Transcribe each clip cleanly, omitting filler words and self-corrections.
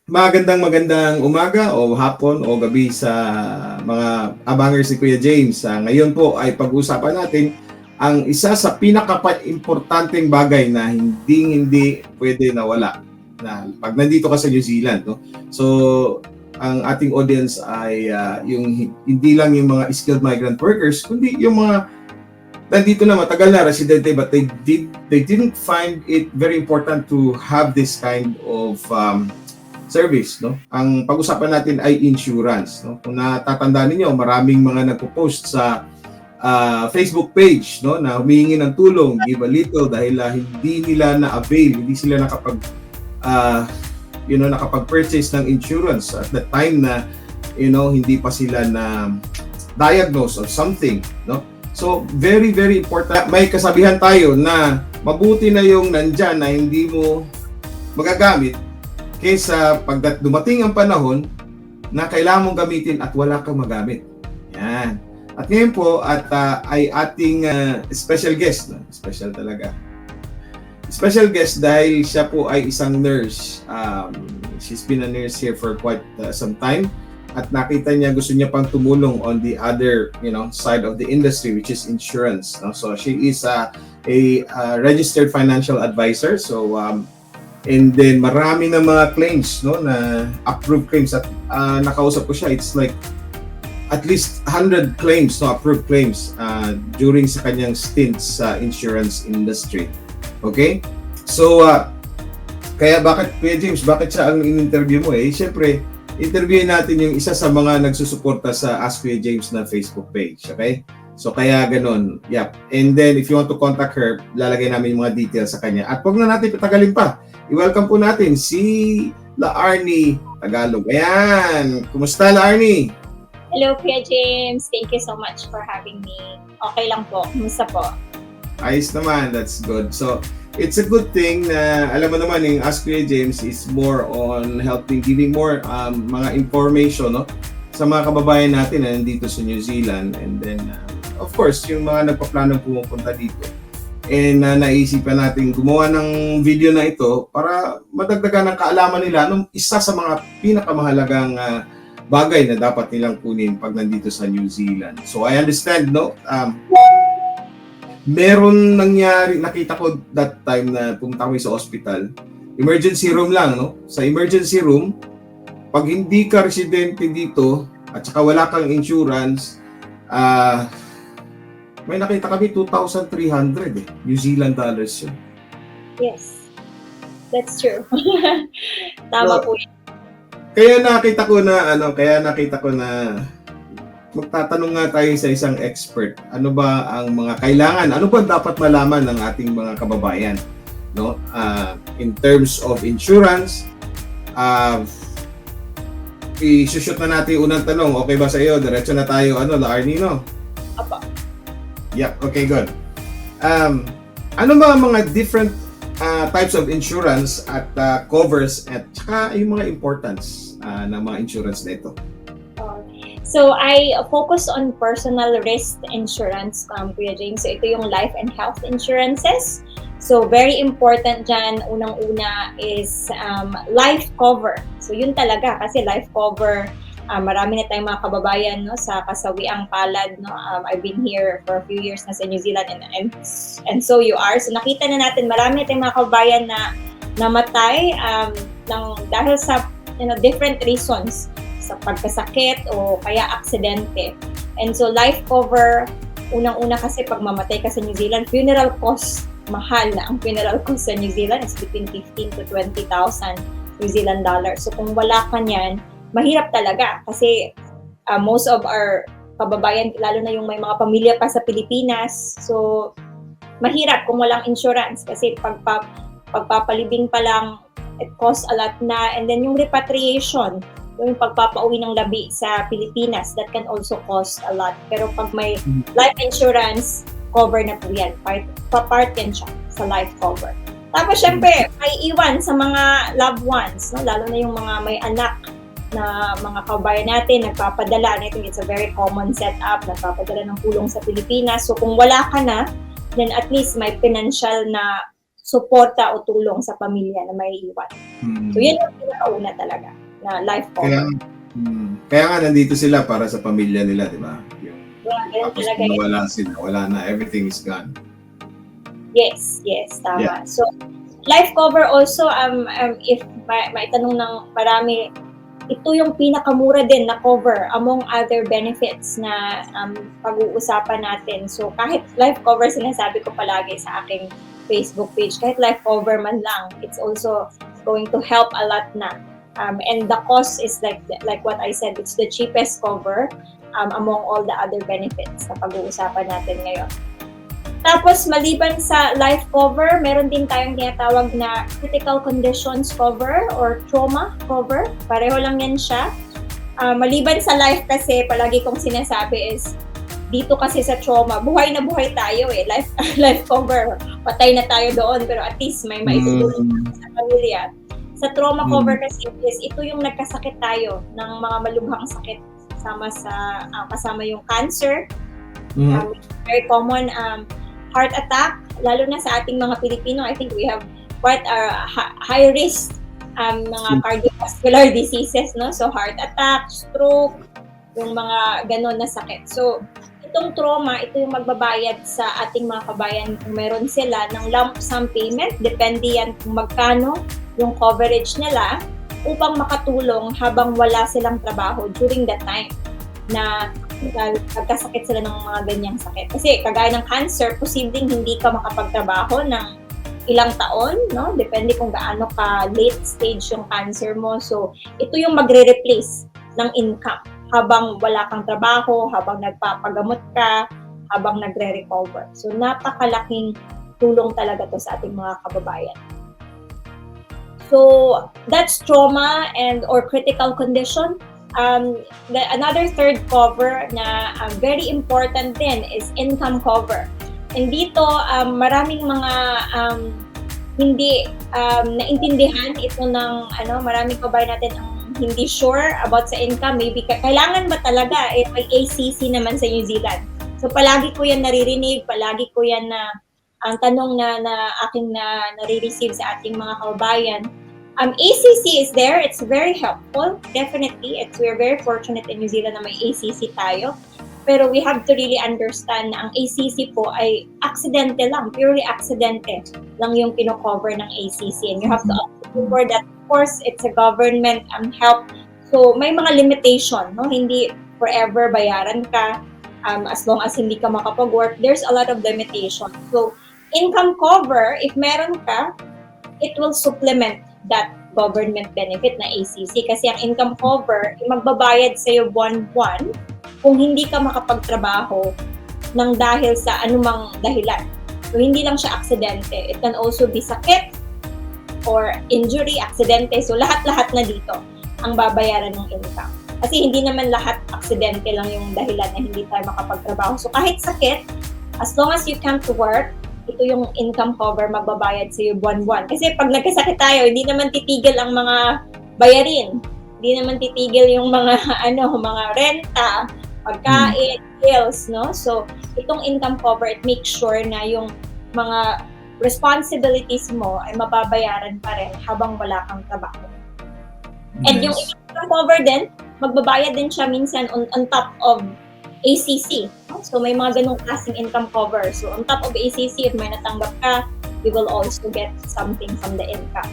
Magandang umaga o hapon o gabi sa mga abangers ni Kuya James. Ngayon po ay pag-uusapan natin ang isa sa pinaka-importanteng bagay na hindi pwede nawala na pag nandito ka sa New Zealand, no? So, ang ating audience ay yung hindi lang yung mga skilled migrant workers, kundi yung mga nandito na matagal na residente but they didn't find it very important to have this kind of service, no? Ang pag-usapan natin ay insurance, no? Kung natatandaan niyo, maraming mga nagpo-post sa Facebook page, no, na humihingi ng tulong, give a little dahil hindi nila na-avail, hindi sila nakapag-purchase ng insurance at the time na hindi pa sila na diagnose of something, no? So very important. May kasabihan tayo na mabuti na yung nandyan na hindi mo magagamit kaysa pag dumating ang panahon na kailangan mong gamitin at wala kang magamit. Yan. At ngayon po ay ating special guest, no? Special talaga. Special guest dahil siya po ay isang nurse. She's been a nurse here for quite some time at nakita niya gusto niya pang tumulong on the other, side of the industry, which is insurance, no? So she is a registered financial advisor. So and then marami na mga claims, no, na approved claims at nakausap ko siya, it's like at least 100 claims, no, approved claims during sa kanyang stint sa insurance industry. Okay? So kaya bakit Kuya James, bakit siya ang in-interview mo? Siyempre, interviewin natin yung isa sa mga nagsusuporta sa Ask Kuya James na Facebook page, okay? So kaya ganun, yep. And then if you want to contact her, lalagay namin yung mga details sa kanya. At huwag na natin patagalin pa. I-welcome po natin si Laarni Tagalog. Ayan! Kumusta, Laarni? Hello, Kuya James. Thank you so much for having me. Okay lang po. Kumusta po? Ayos naman. That's good. So, it's a good thing na, alam mo naman, yung Ask Kuya James is more on giving more mga information, no, sa mga kababayan natin na nandito sa New Zealand. And then, of course, yung mga nagpaplanong pumupunta dito. And naisipan natin gumawa ng video na ito para madagdagan ng kaalaman nila nung isa sa mga pinakamahalagang bagay na dapat nilang kunin pag nandito sa New Zealand. So I understand, no? Meron nangyari, nakita ko that time na pumunta kami sa hospital. Emergency room lang, no? Sa emergency room, pag hindi ka residente dito at saka wala kang insurance, may nakita kami 2,300 New Zealand dollars yun. Yes, that's true. Tama po yun. Kaya nakita ko na magtatanong nga tayo sa isang expert. Ano ba ang mga kailangan? Ano ba dapat malaman ng ating mga kababayan, no? In terms of insurance, i-shoot na natin yung unang tanong. Okay ba sa iyo? Diretso na tayo, Laarni, no? Apa. Yep, okay, good. Ano ba ang mga different types of insurance at covers at saka yung mga importance ng mga insurance na ito? So, I focus on personal risk insurance, Kuya James. So, ito yung life and health insurances. So, very important dyan, unang-una is life cover. So, yun talaga, kasi life cover, marami na tayong mga kababayan, no, sa kasawiang palad, no. I've been here for a few years na sa New Zealand and so you are. So nakita na natin marami na tayong mga kababayan na namatay dahil sa different reasons, sa pagkasakit o kaya aksidente. And so life cover, unang-una kasi pag mamatay ka sa New Zealand, funeral cost, mahal na ang funeral cost sa New Zealand is between 15,000 to 20,000 New Zealand dollars. So kung wala ka niyan, mahirap talaga kasi most of our kababayan, lalo na yung may mga pamilya pa sa Pilipinas, so mahirap kung walang insurance kasi pagpapalibing pa lang, it costs a lot na. And then yung repatriation, yung pagpapauwi ng labi sa Pilipinas, that can also cost a lot. Pero pag may life insurance, cover na po yan. Part yan siya sa life cover. Tapos syempre, may iwan sa mga loved ones, no? Lalo na yung mga may anak na mga kababayan natin, nagpapadala. I think it's a very common setup, nagpapadala ng tulong sa Pilipinas. So kung wala ka na, then at least may financial na suporta o tulong sa pamilya na may iwan. So yun yung pinakauna talaga na life Kaya, cover. kaya nga nandito sila para sa pamilya nila, di ba? Yung, Ganun tapos talaga kung yun. nawala sila, wala na, everything is gone. Yes, tama. Yeah. So life cover also, if maitanong ng marami, ito yung pinakamura din na cover among other benefits na pag-uusapan natin. So kahit life cover, sinasabi ko palagi sa aking Facebook page, kahit life cover man lang, it's also going to help a lot na. And the cost is like what I said, it's the cheapest cover among all the other benefits na pag-uusapan natin ngayon. Tapos, maliban sa life cover, meron din tayong tinatawag na critical conditions cover or trauma cover. Pareho lang yan siya. Maliban sa life kasi, palagi kong sinasabi is, dito kasi sa trauma, buhay na buhay tayo eh. Life cover, patay na tayo doon, pero at least may maitutulong sa pamilya. Sa trauma cover kasi is, ito yung nagkasakit tayo ng mga malubhang sakit kasama yung cancer. Very common heart attack, lalo na sa ating mga Pilipino. I think we have quite a high risk mga cardiovascular diseases, no? So heart attack, stroke, yung mga ganon na sakit. So itong trauma, ito yung magbabayad sa ating mga kabayan kung meron sila ng lump sum payment, depende yan kung magkano yung coverage nila upang makatulong habang wala silang trabaho during that time na nagkasakit sila ng mga ganyang sakit. Kasi kagaya ng cancer, posibleng hindi ka makapagtrabaho ng ilang taon, no? Depende kung gaano ka late stage yung cancer mo. So, ito yung magre-replace ng income habang wala kang trabaho, habang nagpapagamot ka, habang nagre-recover. So, napakalaking tulong talaga to sa ating mga kababayan. So, that's trauma or critical condition. Another third cover na very important din is income cover. And dito, maraming mga hindi naintindihan ito ng maraming kabayan natin ang hindi sure about sa income. Maybe kailangan ba talaga may ACC naman sa New Zealand. So palagi ko yan naririnig, palagi ko yan na ang tanong na aking nare-receive sa ating mga kabayan. ACC is there. It's very helpful. Definitely. We're very fortunate in New Zealand na may ACC tayo. Pero we have to really understand na ang ACC po ay aksidente lang. Purely aksidente lang yung pino-cover ng ACC. And you have to remember that, of course, it's a government help. So, may mga limitation. No? Hindi forever bayaran ka as long as hindi ka makapag-work. There's a lot of limitation. So, income cover, if meron ka, it will supplement that government benefit na ACC kasi ang income cover magbabayad sa iyo buwan-buwan kung hindi ka makapagtrabaho ng dahil sa anumang dahilan. So hindi lang siya aksidente. It can also be sakit or injury, aksidente. So lahat-lahat na dito ang babayaran ng income. Kasi hindi naman lahat aksidente lang yung dahilan na hindi tayo makapagtrabaho. So kahit sakit, as long as you can't work, ito yung income cover magbabayad sa iyo buwan-buwan. Kasi pag nagkasakit tayo, hindi naman titigil ang mga bayarin. Hindi naman titigil yung mga mga renta, pagkain, bills, no? So, itong income cover, it makes sure na yung mga responsibilities mo ay mababayaran pa rin habang wala kang trabaho. And yung income cover din, magbabayad din siya minsan on top of ACC. So, may mga ganong klaseng income cover. So, on top of ACC, if may natanggap ka, you will also get something from the income.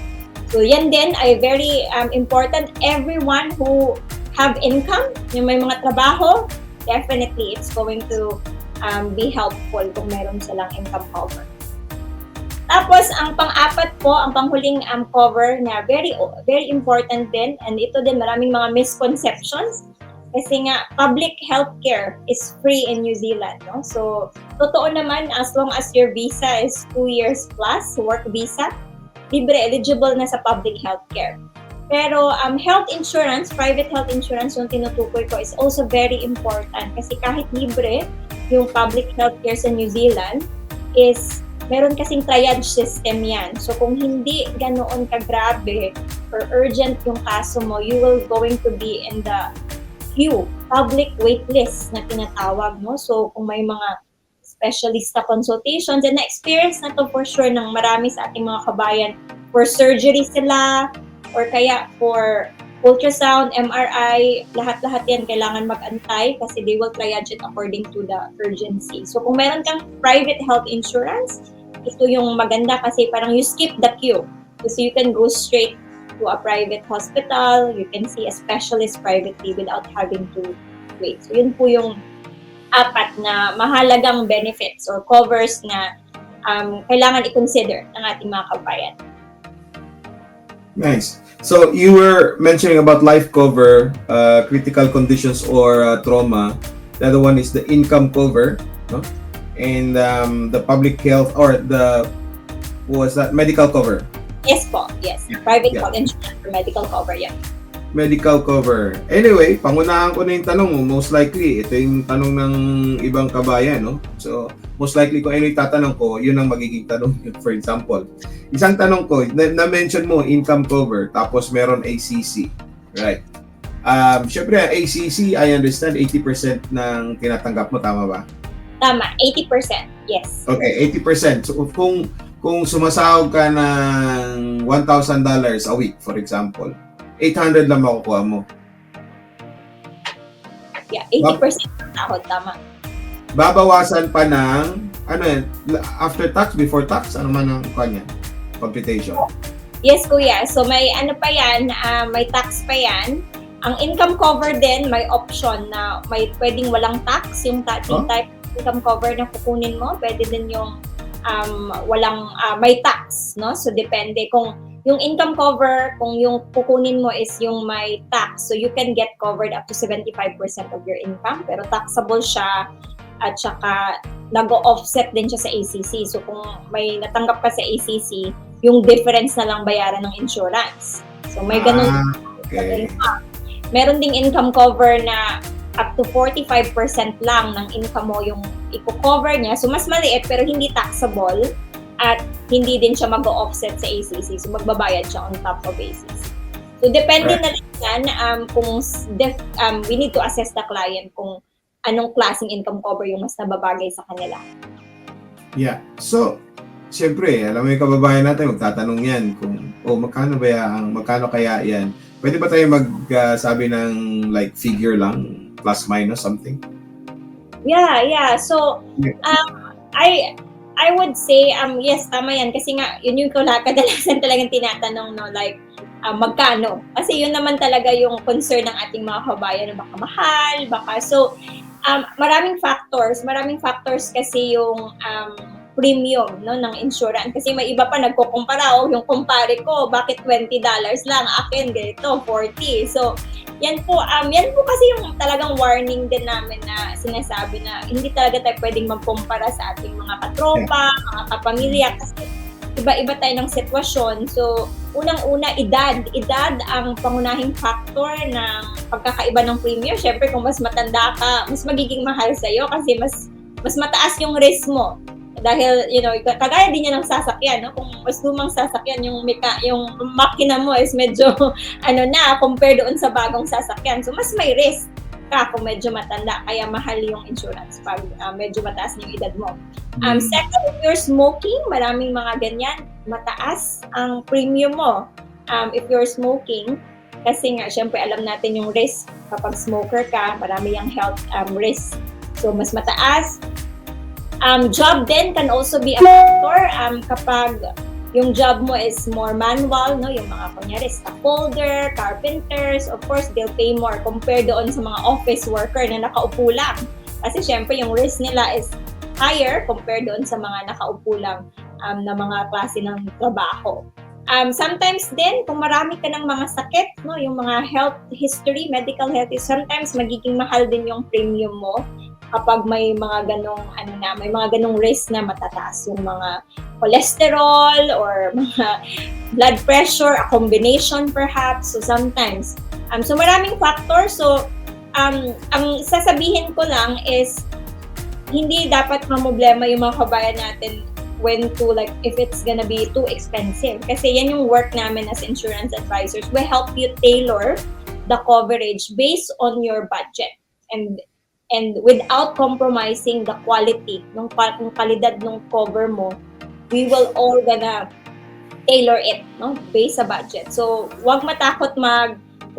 So, yan din ay very important. Everyone who have income, yung may mga trabaho, definitely it's going to be helpful kung meron silang income cover. Tapos, ang pang-apat po, ang panghuling cover na very very important din, and ito din maraming mga misconceptions. Kasi nga, public healthcare is free in New Zealand. No? So, totoo naman, as long as your visa is 2 years plus, work visa, libre, eligible na sa public healthcare. Pero health insurance, private health insurance, yung tinutukoy ko is also very important. Kasi kahit libre, yung public healthcare sa New Zealand is meron kasing triage system yan. So, kung hindi ganoon kagrabe or urgent yung kaso mo, you will going to be in the public waitlist na tinatawag, no? So, kung may mga specialista consultations, and na-experience na to for sure ng marami sa ating mga kabayan, for surgery sila, or kaya for ultrasound, MRI, lahat-lahat yan kailangan mag-antay kasi they will triage it according to the urgency. So kung meron kang private health insurance, ito yung maganda kasi parang you skip the queue. So you can go straight to a private hospital, you can see a specialist privately without having to wait. So yun po yung apat na mahalagang benefits or covers na kailangan i-consider ng ating mga kabayan. Nice. So you were mentioning about life cover, critical conditions or trauma. The other one is the income cover, no? And the public health or the what was that medical cover? Yes po, yes. Yeah. Private Yeah. health insurance or medical cover, yeah. Medical cover. Anyway, pangunahan ko na yung tanong mo. Most likely, ito yung tanong ng ibang kabayan, no? So, most likely kung ano yung tatanong ko, yun ang magiging tanong. For example, isang tanong ko, na-mention mo income cover, tapos meron ACC. Right. Syempre, ACC, I understand, 80% ng tinatanggap mo, tama ba? Tama, 80%, yes. Okay, 80%. So, kung sumasahod ka ng $1,000 a week, for example, 800 lang makukuha mo. Yeah, 80% ng sahod, tama. Babawasan pa ng, ano yan, after tax, before tax, ano man ang kanya, computation. Yes, kuya. So may ano pa yan, may tax pa yan. Ang income cover din, may option na may pwedeng walang tax, yung type income cover na kukunin mo, pwede din yung walang may tax, no? So depende kung yung income cover, kung yung kukunin mo is yung may tax, so you can get covered up to 75% of your income, pero taxable siya at saka nag-offset din siya sa ACC. So kung may natanggap ka sa ACC, yung difference na lang bayaran ng insurance. So may ganun. Okay. Meron ding income cover na up to 45% lang ng income mo yung i-cover niya. So mas maliit pero hindi taxable at hindi din siya mag-offset sa ACC. So magbabayad siya on top of ACC. So depende na rin yan kung we need to assess the client kung anong klaseng income cover yung mas nababagay sa kanila. Yeah. So, siyempre, alam mo yung kababayan natin, magtatanong yan kung, magkano kaya yan? Pwede ba tayo magsabi ng like figure lang, plus minus something? Yeah. So, I would say, yes, tama yan. Kasi nga, yun yung kadalasan talagang tinatanong, no? Like, magkano? Kasi yun naman talaga yung concern ng ating mga kabayan, na baka mahal, so, maraming factors kasi yung premium, no, ng insurance. Kasi may iba pa nagkukumpara, yung kumpare ko, bakit $20 lang? Akin, ganito, 40. So, yan po kasi yung talagang warning din namin na sinasabi na hindi talaga tayo pwedeng magkumpara sa ating mga katropa, mga kapamilya, kasi iba-iba tayo ng sitwasyon. So, unang-una, edad ang pangunahing factor ng pagkakaiba ng premium. Syempre, kung mas matanda ka, mas magiging mahal sa'yo kasi mas mataas yung risk mo. Dahil, kagaya din yan ng sasakyan, no? Kung mas lumang sasakyan, yung makina mo is medyo, compare doon sa bagong sasakyan. So, mas may risk ka kung medyo matanda, kaya mahal yung insurance pag medyo mataas yung edad mo. Second, if you're smoking, maraming mga ganyan, mataas ang premium mo. If you're smoking, kasi nga, syempre, alam natin yung risk kapag smoker ka, marami yung health risk. So, mas mataas. Job din can also be a factor kapag yung job mo is more manual, no? Yung mga kunyari scaffolder, carpenters, of course, they'll pay more compared doon sa mga office worker na nakaupo lang. Kasi syempre, yung risk nila is higher compared doon sa mga nakaupo lang na mga klase ng trabaho. Sometimes din, kung marami ka ng mga sakit, no, yung mga health history, medical health, sometimes magiging mahal din yung premium mo kapag may mga ganong risk na matataas, yung mga cholesterol or mga blood pressure, a combination perhaps. So sometimes, so maraming factors. So ang sasabihin ko lang is hindi dapat mamblema yung mga kabayan natin when to, like, if it's gonna be too expensive. Kasi yan yung work namin as insurance advisors. We help you tailor the coverage based on your budget and without compromising the quality ng kalidad ng cover mo. We will all gonna tailor it, no, based sa budget. So wag matakot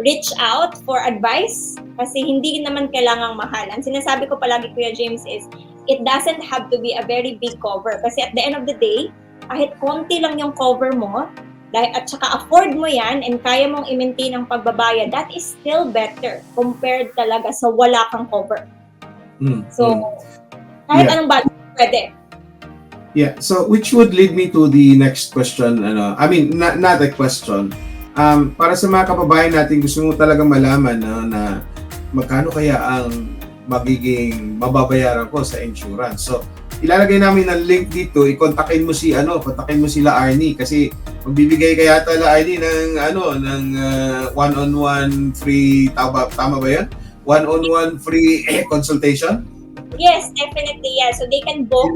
reach out for advice kasi hindi naman kailangang mahal. Ang sinasabi ko palagi, Kuya James, is it doesn't have to be a very big cover kasi at the end of the day, kahit konti lang yung cover mo, at saka afford mo yan and kaya mong i-maintain ang pagbabayad, that is still better compared talaga sa wala kang cover. So, kahit anong budget, pwede. Yeah, so which would lead me to the next question. I mean, not a question. Para sa mga kababayan natin, gusto mo talaga malaman na magkano kaya ang magiging mababayaran ko sa insurance. So, ilalagay namin ng link dito, kontakin mo sila Arnie kasi magbibigay kaya tala Arnie ng one-on-one free, tama ba 'yan? One-on-one free consultation? Yes, definitely. Yeah. So they can book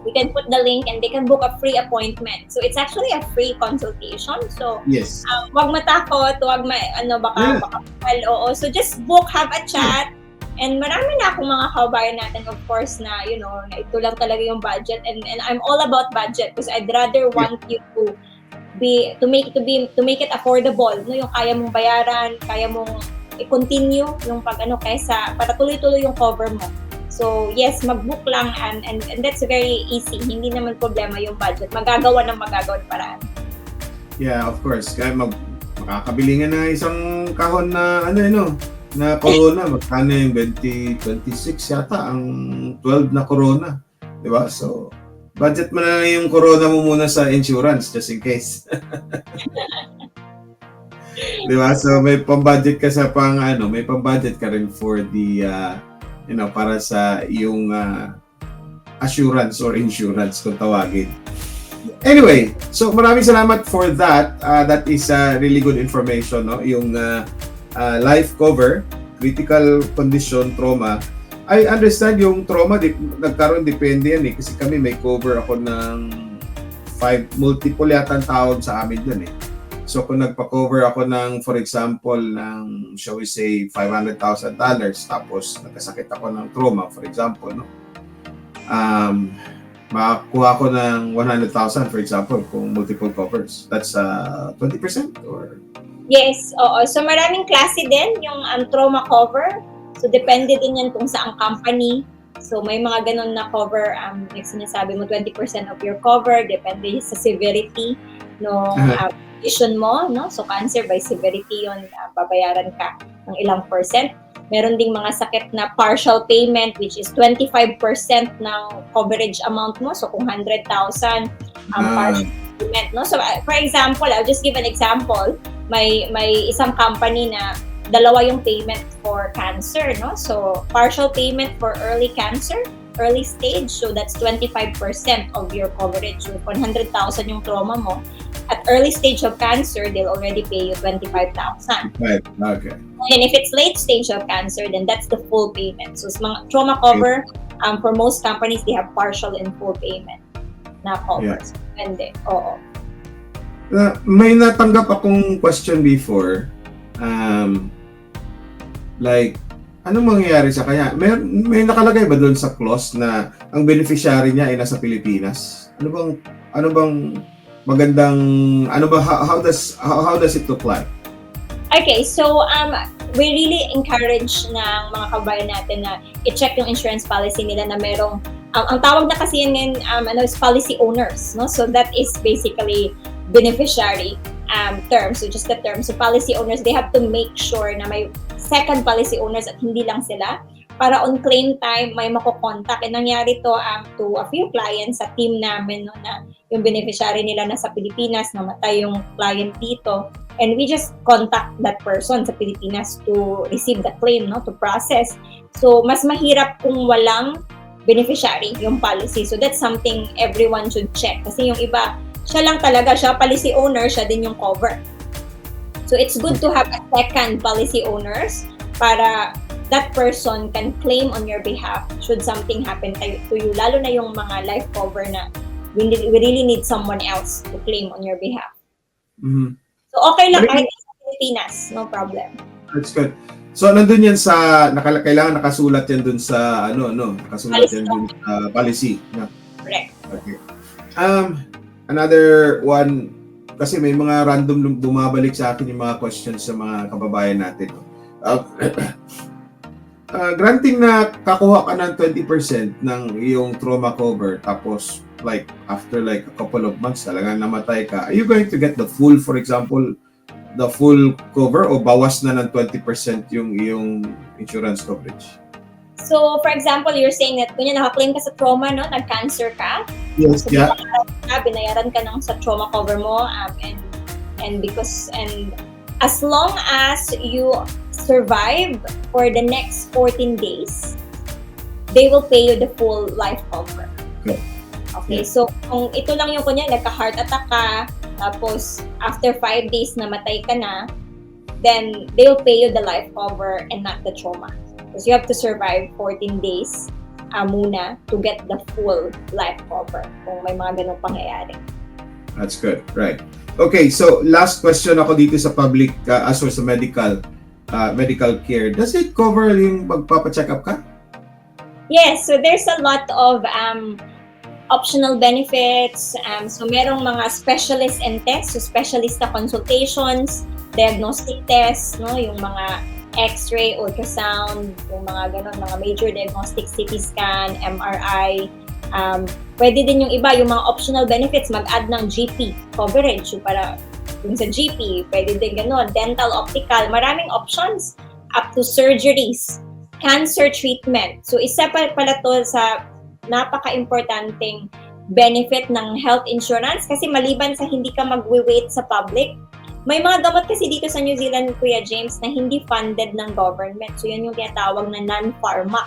we can put the link and they can book a free appointment. So it's actually a free consultation. So yes. Wag matakot, baka oo. So just book, have a chat. And marami na akong mga kababayan natin, of course, na na ito lang talaga yung budget, and I'm all about budget because I'd rather want you to make it affordable, no, yung kaya mong bayaran, kaya mong i-continue yung kaysa para tuloy-tuloy yung cover mo. So yes, mag-book lang and that's very easy. Hindi naman problema yung budget. Magagawa ng paraan. Yeah, of course. Kaya makakabili nga na isang kahon na na Corona, magkano yung 26 yata ang 12 na Corona, di ba? So budget mo na yung Corona mo muna sa insurance just in case. Di ba? So may pang-budget ka sa may pang-budget ka rin for the para sa yung assurance or insurance kung tawagin. Anyway, so maraming salamat for that. That is really good information, no? Yung life cover, critical condition, trauma. I understand yung trauma, nagkaroon depende yan kasi kami may cover ako ng 5, multiple yata ang tawag sa amin dun So kung nagpa-cover ako ng, for example, ng, shall we say, $500,000, tapos nagkasakit ako ng trauma, for example, no? Makakuha ko ng 100,000, for example, kung multiple covers. That's 20% or? Yes, oo. So maraming klase din yung trauma cover. So depende din yan kung saang company. So may mga ganun na cover, like sinasabi mo, 20% of your cover, depende sa severity no condition mo, no? So cancer by severity yun, babayaran ka ng ilang percent. Meron ding mga sakit na partial payment, which is 25% ng coverage amount mo. So kung 100,000 partial payment, no? So for example, I'll just give an example. May isang company na dalawa yung payment for cancer, no? So partial payment for early cancer, early stage, so that's 25% of your coverage. So 100,000 yung trauma mo. At early stage of cancer, they'll already pay you 25,000. Right. Okay. And if it's late stage of cancer, then that's the full payment. So mga trauma cover, for most companies, they have partial and full payment na cover. Yeah. Depende. Oo. May natanggap akong question before. Like, anong mangyayari sa kanya? May nakalagay ba doon sa clause na ang beneficiary niya ay nasa Pilipinas? Ano bang magandang how does it look like? Okay, so we really encourage ng mga kabayan natin na i-check yung insurance policy nila na merong ang tawag na kasi yan is policy owners, no? So that is basically beneficiary term. So just the term. So policy owners, they have to make sure na may second policy owners at hindi lang sila para on claim time may makokontak. And nangyari to to a few clients sa team namin, no, na yung beneficiary nila nasa Pilipinas, namatay yung client dito, and we just contact that person sa Pilipinas to receive the claim, no, to process. So mas mahirap kung walang beneficiary yung policy. So that's something everyone should check kasi yung iba siya lang talaga, siya policy owner, siya din yung cover. So it's good to have a second policy owners para that person can claim on your behalf should something happen to you, lalo na yung mga life cover na we really need someone else to claim on your behalf. Mm-hmm. So okay lang kahit sa Pilipinas, no problem. That's good. So nandun yan sa kailangan nakasulat yan dun sa nakasulat policy. Yan dun sa policy. No? Correct. Okay. another one, kasi may mga random bumabalik sa akin yung mga questions sa mga kababayan natin. Granting na kakuha ka ng 20% ng iyong trauma cover, tapos like after like a couple of months talagang namatay ka, are you going to get the full, for example, the full cover o bawas na ng 20% yung iyong insurance coverage? So, for example, you're saying that kunya naka-claim ka sa trauma, no? Nag-cancer ka. Yes, So, yeah. binayaran ka ng sa trauma cover mo, and as long as you survive for the next 14 days, they will pay you the full life cover. Okay. Okay, Yeah. so kung ito lang yung kunya, nagka-heart attack ka, tapos after 5 days namatay ka na, then they'll pay you the life cover and not the trauma. Because you have to survive 14 days muna to get the full life cover kung may mga ganong pangyayari. That's good. Right. Okay, so last question ako dito sa public as well sa medical care. Does it cover yung magpapa-check up ka? Yes, so there's a lot of optional benefits. So merong mga specialist and tests, so specialist na consultations, diagnostic tests, no, yung mga X-ray, ultrasound, yung mga ganon, mga major diagnostic, CT scan, MRI. Pwede din yung iba, yung mga optional benefits, mag-add ng GP coverage. So para yung sa GP, pwede din ganon. Dental, optical, maraming options. Up to surgeries, cancer treatment. So isa pa pala to sa napaka-importanting benefit ng health insurance kasi maliban sa hindi ka mag-wait sa public, may mga gamot kasi dito sa New Zealand, Kuya James, na hindi funded ng government. So, yan yung tinatawag na non-pharmac.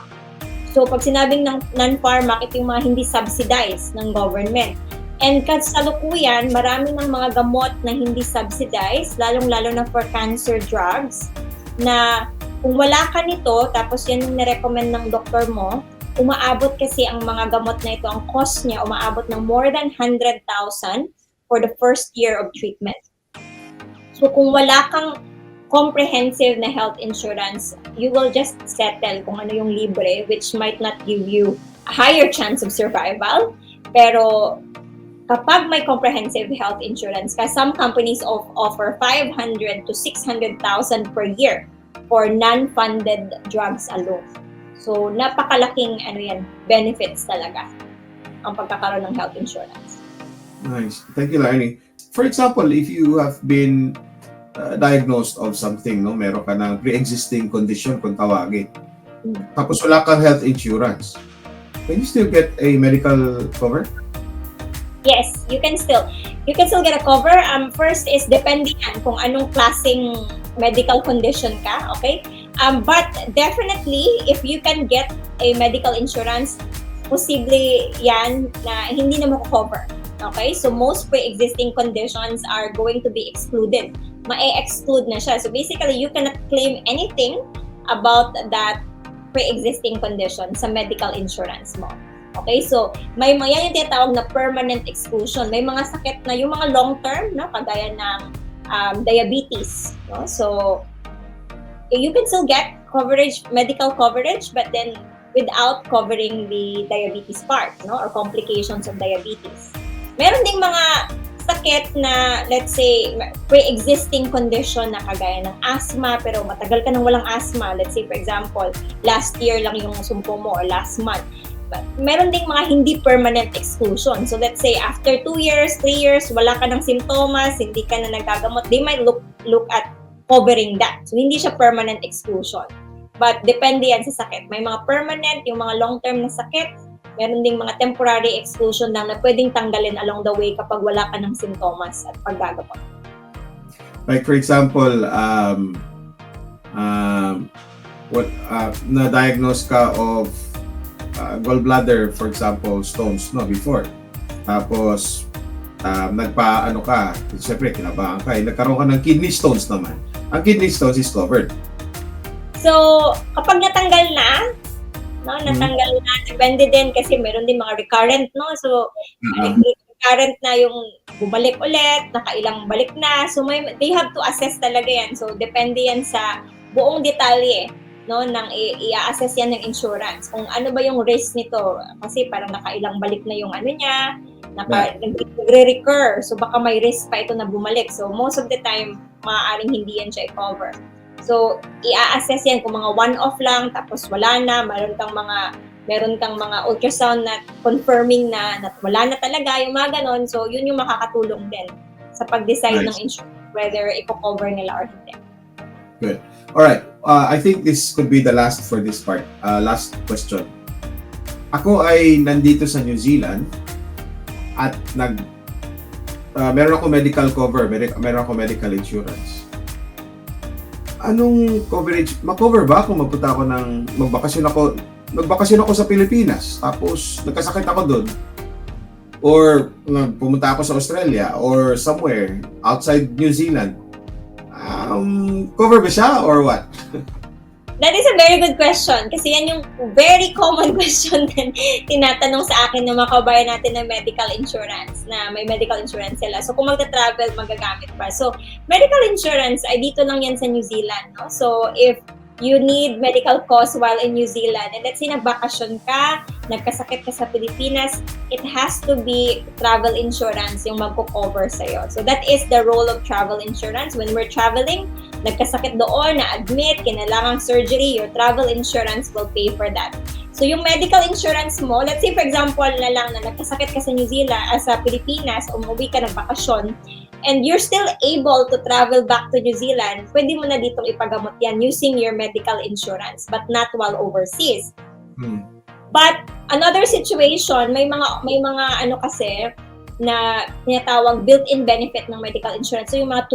So, pag sinabing ng non-pharmac, ito yung mga hindi subsidized ng government. And kasalukuyan, marami ng mga gamot na hindi subsidized, lalong-lalo na for cancer drugs, na kung wala ka nito, tapos yan yung nirecommend ng doktor mo, umaabot kasi ang mga gamot na ito, ang cost niya, umaabot ng more than 100,000 for the first year of treatment. So kung wala kang comprehensive na health insurance, you will just settle kung ano yung libre, which might not give you a higher chance of survival. Pero kapag may comprehensive health insurance ka, some companies offer 500 to 600,000 per year for non-funded drugs alone. So napakalaking benefits talaga ang pagkakaroon ng health insurance. Nice. Thank you, Lainey. For example, if you have been diagnosed of something, no, meron ka ng pre-existing condition kung tawagin, tapos wala kang health insurance, can you still get a medical cover? Yes, you can still get a cover. First is depending on kung anong klaseng medical condition ka, okay? But definitely, if you can get a medical insurance, posible yan na hindi na mako-cover. Okay? So most pre-existing conditions are going to be excluded. Ma-exclude na siya. So basically, you cannot claim anything about that pre-existing condition sa medical insurance mo. Okay? So may mga yan yung tinatawag na permanent exclusion. May mga sakit na yung mga long-term, no? Kagaya ng diabetes. No? So you can still get coverage, medical coverage, but then without covering the diabetes part, no? Or complications of diabetes. Meron ding mga sakit na, let's say, pre-existing condition na kagaya ng asthma, pero matagal ka nang walang asthma. Let's say, for example, last year lang yung sumpo mo or last month. But meron ding mga hindi permanent exclusion. So let's say, after 2 years, 3 years, wala ka ng simptomas, hindi ka na nagagamot, they might look at covering that. So hindi siya permanent exclusion. But depende yan sa sakit. May mga permanent, yung mga long-term na sakit, meron ding mga temporary exclusion lang na pwedeng tanggalin along the way kapag wala ka ng sintomas at paggagamot. Like for example, na-diagnose ka of gallbladder, for example, stones, no, before. Tapos, nagpa-ano ka, siyempre, kinabahan ka, nagkaroon ka ng kidney stones naman. Ang kidney stones is covered. So, kapag natanggal na, depende din kasi meron din mga recurrent, no? So, recurrent na yung bumalik ulit, nakailang balik na. So, they have to assess talaga yan. So, depende yan sa buong detalye, no? Nang i-assess yan ng insurance. Kung ano ba yung risk nito. Kasi parang nakailang balik na yung ano niya, nagre-recur. So baka may risk pa ito na bumalik. So most of the time, maaaring hindi yan siya i-cover. So i-assess yan kung mga one-off lang, tapos wala na, meron kang mga ultrasound na confirming na wala na talaga, yung mga ganon. So yun yung makakatulong din sa pag-decide ng insurance whether i-cover nila or hindi. Good. Alright, I think this could be the last for this part. Last question. Ako ay nandito sa New Zealand at meron ako medical cover, meron ako medical insurance. Anong coverage? Ma-cover ba kung magpunta ako magbakasyon ako sa Pilipinas, tapos nagkasakit ako doon? Or pumunta ako sa Australia or somewhere outside New Zealand? Cover ba siya or what? That is a very good question kasi yan yung very common question din tinatanong sa akin ng mga kabayan natin ng medical insurance, na may medical insurance sila. So kung magta-travel, magagamit pa. So medical insurance ay dito lang yan sa New Zealand, no? So if you need medical costs while in New Zealand, and let's say nagbakasyon ka, nagkasakit ka sa Pilipinas, it has to be travel insurance yung magko-cover sa'yo. So that is the role of travel insurance. When we're traveling, nagkasakit doon, na-admit, kinailangang surgery, your travel insurance will pay for that. So yung medical insurance mo, let's say for example na lang na nagkasakit ka sa New Zealand, sa Pilipinas, umuwi ka ng bakasyon, and you're still able to travel back to New Zealand, pwede mo na ditong ipagamot yan using your medical insurance, but not while overseas. But another situation, may mga ano kasi na tinatawag built-in benefit ng medical insurance. So yung mga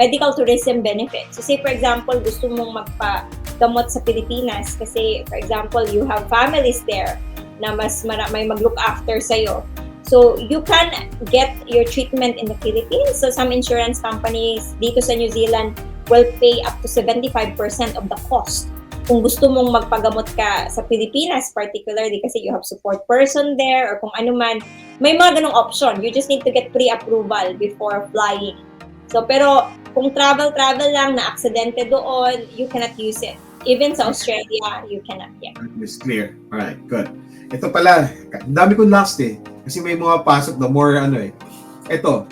medical tourism benefit. So say for example, gusto mong magpagamot sa Pilipinas kasi for example, you have families there na may mag-look after sa'yo. So you can get your treatment in the Philippines. So some insurance companies dito sa New Zealand will pay up to 75% of the cost. Kung gusto mong magpagamot ka sa Pilipinas, particularly kasi you have support person there or kung ano man, may mga ganong option. You just need to get pre-approval before flying. So pero kung travel lang na aksidente doon, you cannot use it. Even sa Australia, you cannot yet. It's clear. Alright, good. Ito pala, dami kong last kasi may mga pasok na more Ito,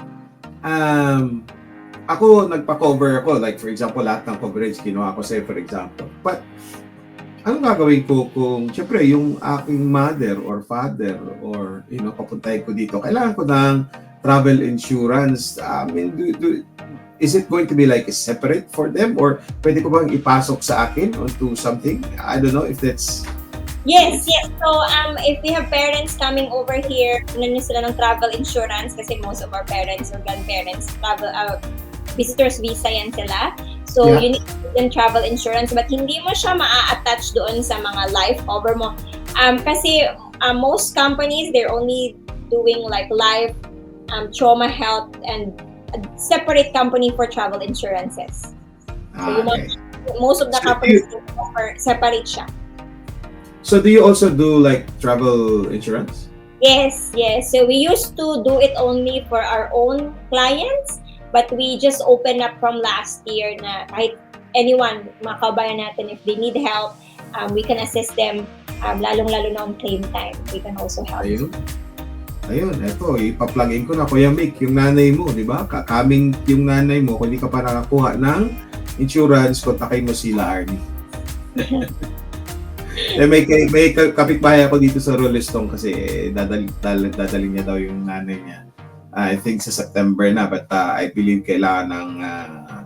ako nagpa-cover ako, like for example, lahat ng coverage kinuha ko sa'yo for example. But, ano gagawin ko kung, syempre, yung aking mother or father or, papuntahin ko dito, kailangan ko ng travel insurance. Is it going to be like separate for them or pwede ko bang ipasok sa akin onto something? I don't know if that's... Yes. So, if we have parents coming over here, kunan nyo sila ng travel insurance kasi most of our parents or grandparents visitors visa yan sila. So, you need to give them travel insurance but hindi mo siya maa-attach doon sa mga life cover mo. Kasi most companies, they're only doing like life, trauma health, and a separate company for travel insurances. So, most of the companies offer separate siya. So do you also do like travel insurance? Yes. So we used to do it only for our own clients, but we just opened up from last year na kahit anyone, mga kabayan natin, if they need help, we can assist them, lalong-lalo na on claim time. We can also help. Ayun, eto, ipa-plugin ko na, Kuya Mick, yung nanay mo, di ba? Kaming yung nanay mo, kung hindi ka pa nakakuha ng insurance, kontakin mo sila, Arnie. May kapitbahay ako dito sa Rolestone kasi dadali niya daw yung nanay niya. I think sa September na, but I believe kailangan ng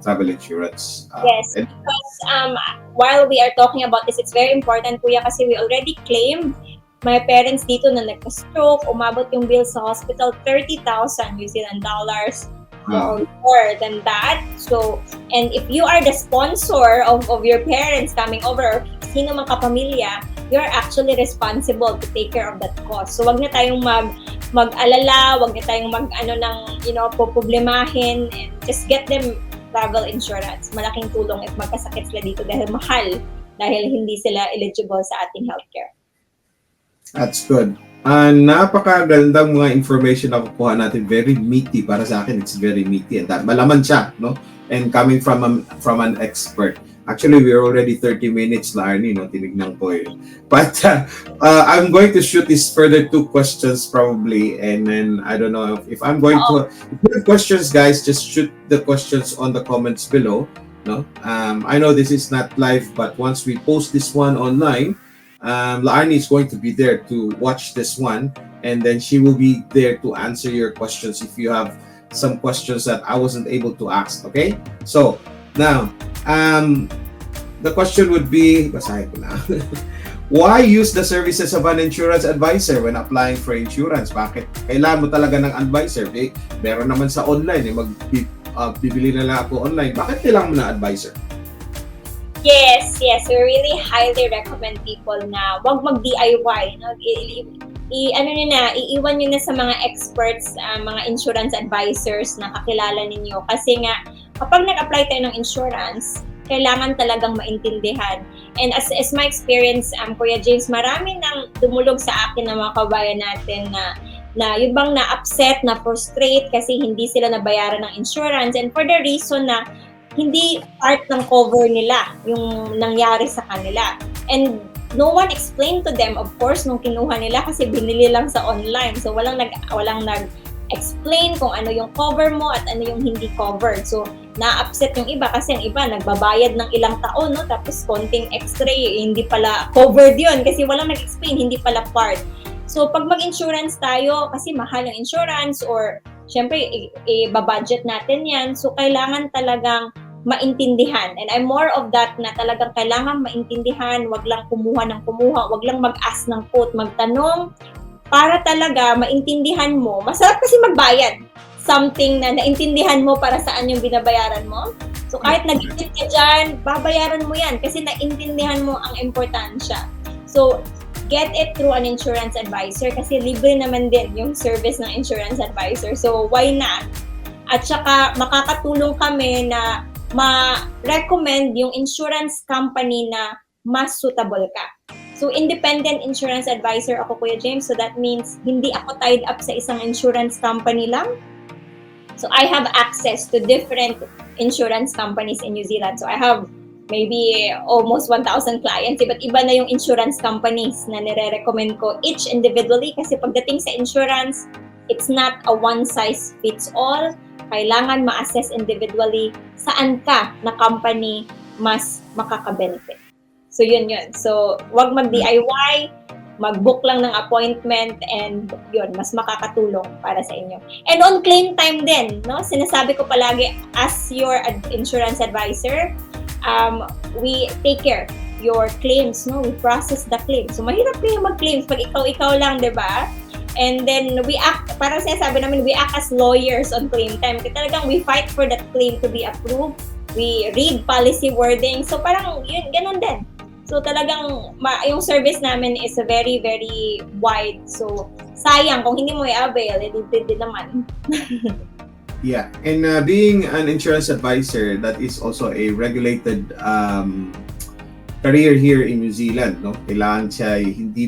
travel insurance. Yes, because while we are talking about this, it's very important, Kuya, kasi we already claimed my parents dito na nagka-stroke, umabot yung bill sa hospital, 30,000 New Zealand dollars. Or more than that. So, and if you are the sponsor of your parents coming over, sino mang kapamilya, you're actually responsible to take care of that cost. So, wag na tayong mag-alala, wag na tayong poproblemahin, and just get them travel insurance. Malaking tulong if magkasakit sila dito dahil mahal, dahil hindi sila eligible sa ating healthcare. That's good. Napakagandang mga information na kukuha natin. Very meaty. Para sa akin, it's very meaty. And malaman siya, no? and coming from an expert. Actually, we're already 30 minutes na, Arnie, no? Tinignan ko eh. But I'm going to shoot this further 2 questions probably, and then I don't know if I'm going to. If you have questions, guys, just shoot the questions on the comments below. No, I know this is not live, but once we post this one online, Arnie is going to be there to watch this one, and then she will be there to answer your questions if you have some questions that I wasn't able to ask. Okay, so. Now, the question would be, basahin ko na. Why use the services of an insurance advisor when applying for insurance? Bakit kailangan mo talaga ng advisor? Eh, meron naman sa online, bibili na lang ako online. Bakit kailangan mo ng advisor? Yes. We really highly recommend people na wag mag-DIY. No? Iiwan nyo na sa mga experts, mga insurance advisors na kakilala ninyo. Kasi nga, kapag nag-apply tayo ng insurance, kailangan talagang maintindihan. And as my experience, Kuya James, marami nang dumulog sa akin ng mga kabayan natin na yung bang na-upset, na-frustrate kasi hindi sila nabayaran ng insurance, and for the reason na hindi part ng cover nila yung nangyari sa kanila. And no one explained to them, of course, nung kinuha nila kasi binili lang sa online. So walang nag-explain kung ano yung cover mo at ano yung hindi covered. So na-upset yung iba kasi ang iba nagbabayad ng ilang taon, no? Tapos konting x-ray, hindi pala covered yun kasi walang nag-explain, hindi pala part. So pag mag-insurance tayo, kasi mahal ang insurance or syempre i-budget natin yan, so kailangan talagang maintindihan. And I'm more of that na talagang kailangan maintindihan, wag lang kumuha ng kumuha, wag lang mag-ask ng quote, magtanong para talaga maintindihan mo. Masarap kasi magbayad. Something na naintindihan mo para saan yung binabayaran mo. So kahit nag-isip ka dyan, babayaran mo yan kasi naintindihan mo ang importansya. So get it through an insurance advisor kasi libre naman din yung service ng insurance advisor. So why not? At saka makakatulong kami na ma-recommend yung insurance company na mas suitable ka. So independent insurance advisor ako, Kuya James. So that means hindi ako tied up sa isang insurance company lang. So I have access to different insurance companies in New Zealand. So I have maybe almost 1,000 clients. Iba't iba na yung insurance companies na nire-recommend ko each individually kasi pagdating sa insurance, it's not a one-size-fits-all. Kailangan ma-assess individually saan ka na company mas makaka-benefit. So yun. So wag mag-DIY, mag-book lang ng appointment, and yun, mas makakatulong para sa inyo. And on claim time din, no? Sinasabi ko palagi, as your insurance advisor, we take care your claims, no? We process the claims. So mahirap kayo mag-claims pag ikaw lang, di ba? And then we act, parang sinasabi namin, we act as lawyers on claim time. Kasi talagang we fight for that claim to be approved. We read policy wording. So parang yun, ganun din. So talagang yung service namin is very, very wide. So sayang kung hindi mo i-avail, libre din naman. Yeah, and being an insurance advisor, that is also a regulated career here in New Zealand, no? Kailangan siya hindi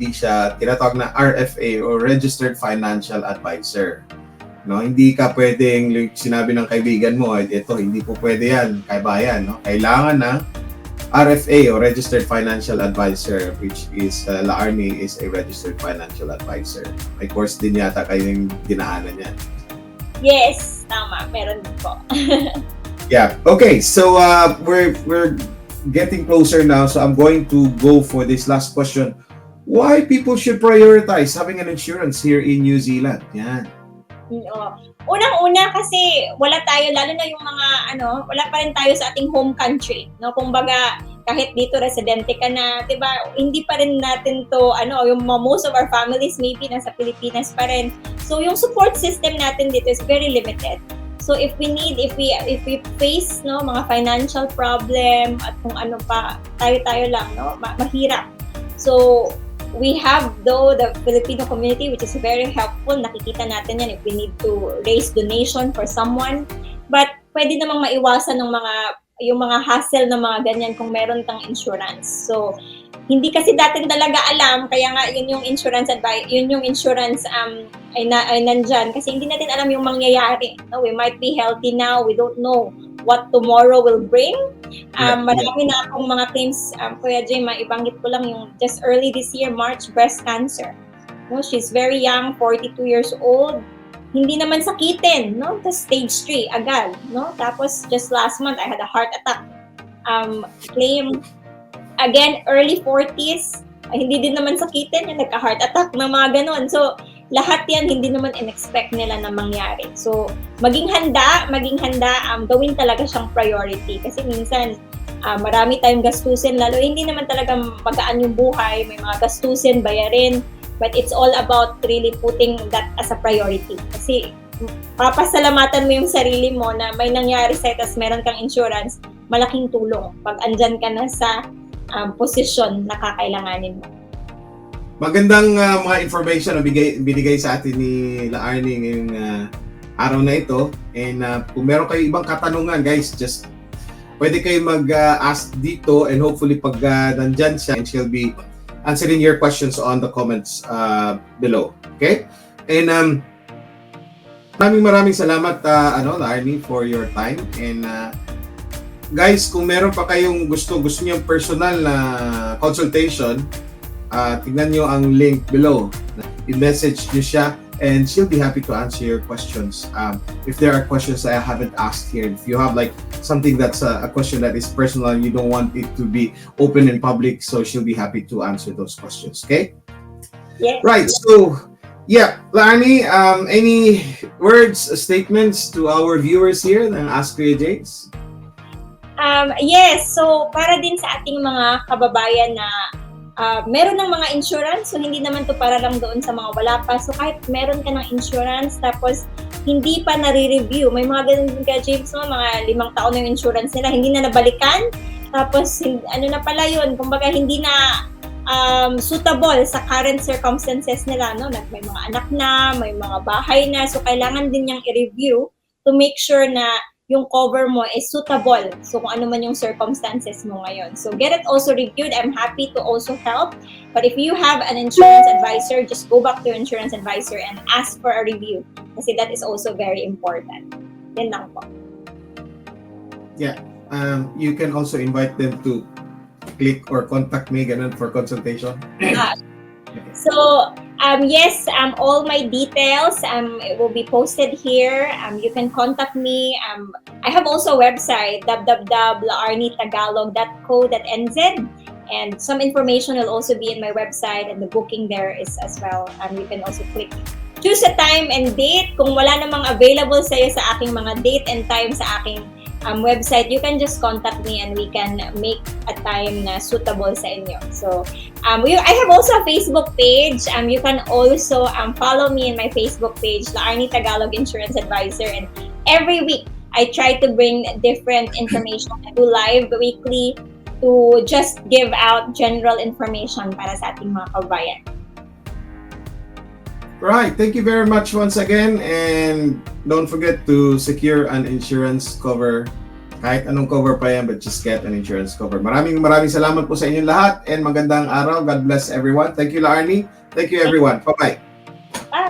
siya tinatawag na RFA or Registered Financial Advisor. No, hindi ka pwedeng sinabi ng kaibigan mo, ito hindi po pwede yan, kaibayan, no? Kailangan na RFA or Registered Financial Advisor, which is Arnie is a Registered Financial Advisor. May course din yata kayong dinaanan yan. Yes, tama. Meron din po. Yeah. Okay. So we're getting closer now. So I'm going to go for this last question. Why people should prioritize having an insurance here in New Zealand? Yan. Unang-una kasi wala tayo, lalo na yung mga wala pa rin tayo sa ating home country, no? Kumbaga kahit dito residente ka na, 'di ba? Hindi pa rin natin to yung most of our families maybe nasa Pilipinas pa rin. So yung support system natin dito is very limited. So if we face mga financial problem at kung ano pa, tayo lang, no? Mahirap. So we have the Filipino community, which is very helpful. Nakikita natin yan if we need to raise donation for someone. But pwede namang maiwasan ng yung mga hassle ng mga ganyan kung meron kang insurance. So hindi kasi dating talaga alam, kaya nga yun yung insurance ay nandyan kasi hindi natin alam yung mangyayari. No? We might be healthy now, we don't know what tomorrow will bring. Marami na akong mga claims, Kuya Jay, maibanggit ko lang yung just early this year, March, breast cancer. No, she's very young, 42 years old. Hindi naman sakitin, no? Tapos stage 3 agad, no? Tapos just last month, I had a heart attack claim. Again, early 40s, hindi din naman sakitin, yung nagka-heart attack na mga ganon. So, lahat yan hindi naman in-expect nila na mangyari. So, maging handa, gawin talaga siyang priority. Kasi minsan, marami tayong gastusin, lalo hindi naman talaga magaan yung buhay, may mga gastusin, bayarin. But it's all about really putting that as a priority. Kasi papasalamatan mo yung sarili mo na may nangyari sa'yo tapos meron kang insurance, malaking tulong pag andyan ka na sa posisyon na kakailanganin mo. Magandang mga information na binigay sa atin ni La-Arnie ngayong araw na ito. And kung meron kayo ibang katanungan, guys, just pwede kayo mag-ask dito and hopefully pag nandyan siya, and she'll be answering your questions on the comments below. Okay? And maraming salamat La-Arnie for your time. And guys, kung meron pa kayong gusto niyo personal na consultation, tignan nyo ang link below. I-message nyo siya and she'll be happy to answer your questions. If there are questions that I haven't asked here, if you have like something that's a question that is personal and you don't want it to be open in public, so she'll be happy to answer those questions. Okay? Yes. Right. So, yeah, La-Arnie, any words, statements to our viewers here na Ask Kuya James? Yes. So, para din sa ating mga kababayan na meron ng mga insurance, so hindi naman to para lang doon sa mga wala pa. So kahit meron ka ng insurance, tapos hindi pa nare-review, may mga ganun din ka, James, no? Mga 5 taon na yung insurance nila, hindi na nabalikan, tapos ano na pala yun, kumbaga hindi na suitable sa current circumstances nila, no? May mga anak na, may mga bahay na, so kailangan din niyang i-review to make sure na yung cover mo is suitable. So kung ano man yung circumstances mo ngayon. So get it also reviewed. I'm happy to also help. But if you have an insurance advisor, just go back to your insurance advisor and ask for a review. Kasi that is also very important. Yan lang po. Yeah. You can also invite them to click or contact me ganun for consultation. So, yes, all my details it will be posted here. You can contact me. I have also a website, www.laarnitagalog.co.nz, and some information will also be in my website, and the booking there is as well. You can also choose a time and date. Kung wala namang available sa'yo sa aking mga date and time sa aking website, you can just contact me and we can make a time na suitable sa inyo. So, I have also a Facebook page. You can also follow me in my Facebook page, La-Arnie Tagalog Insurance Advisor. And every week, I try to bring different information. I do live weekly to just give out general information para sa ating mga kabayan. Right. Thank you very much once again. And don't forget to secure an insurance cover. Kahit anong cover pa yan, but just get an insurance cover. Maraming salamat po sa inyong lahat and magandang araw. God bless everyone. Thank you, La-Arnie. Thank you, everyone. Bye-bye. Bye.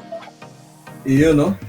Iyon, no?